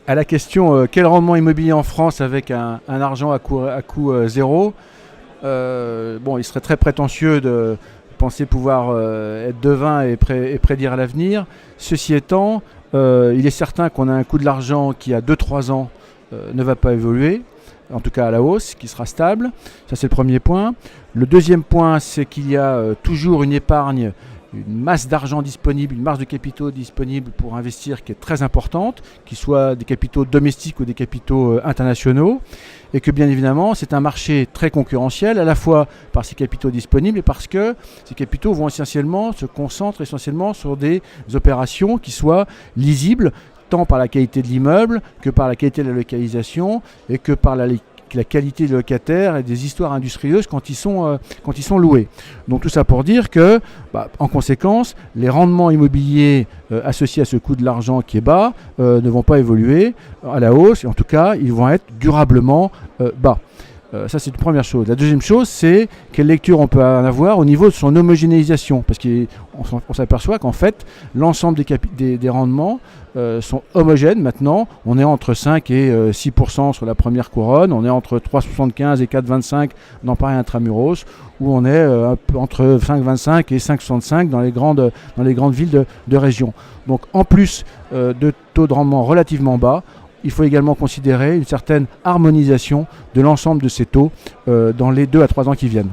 À la question quel rendement immobilier en France avec un argent à coût zéro, bon, il serait très prétentieux de penser pouvoir être devin et prédire l'avenir. Ceci étant, il est certain qu'on a un coût de l'argent qui, à 2 3 ans, ne va pas évoluer, en tout cas à la hausse, qui sera stable. Ça, c'est le premier point. Le deuxième point, c'est qu'il y a toujours une épargne, une masse d'argent disponible, une marge de capitaux disponible pour investir qui est très importante, qu'ils soient des capitaux domestiques ou des capitaux internationaux, et que bien évidemment c'est un marché très concurrentiel, à la fois par ces capitaux disponibles et parce que ces capitaux vont essentiellement se concentrent essentiellement sur des opérations qui soient lisibles, tant par la qualité de l'immeuble que par la qualité de la localisation et que par la qualité des locataires et des histoires industrieuses quand ils sont loués. Donc tout ça pour dire que, en conséquence, les rendements immobiliers associés à ce coût de l'argent qui est bas ne vont pas évoluer à la hausse, et en tout cas, ils vont être durablement bas. Ça, c'est une première chose. La deuxième chose, c'est quelle lecture on peut en avoir au niveau de son homogénéisation. Parce qu'on s'aperçoit qu'en fait, l'ensemble des rendements sont homogènes maintenant. On est entre 5 et 6% sur la première couronne. On est entre 3,75 et 4,25 dans Paris Intramuros, où on est entre 5,25 et 5,65 dans les grandes villes de région. Donc en plus de taux de rendement relativement bas, il faut également considérer une certaine harmonisation de l'ensemble de ces taux dans les 2 à 3 ans qui viennent.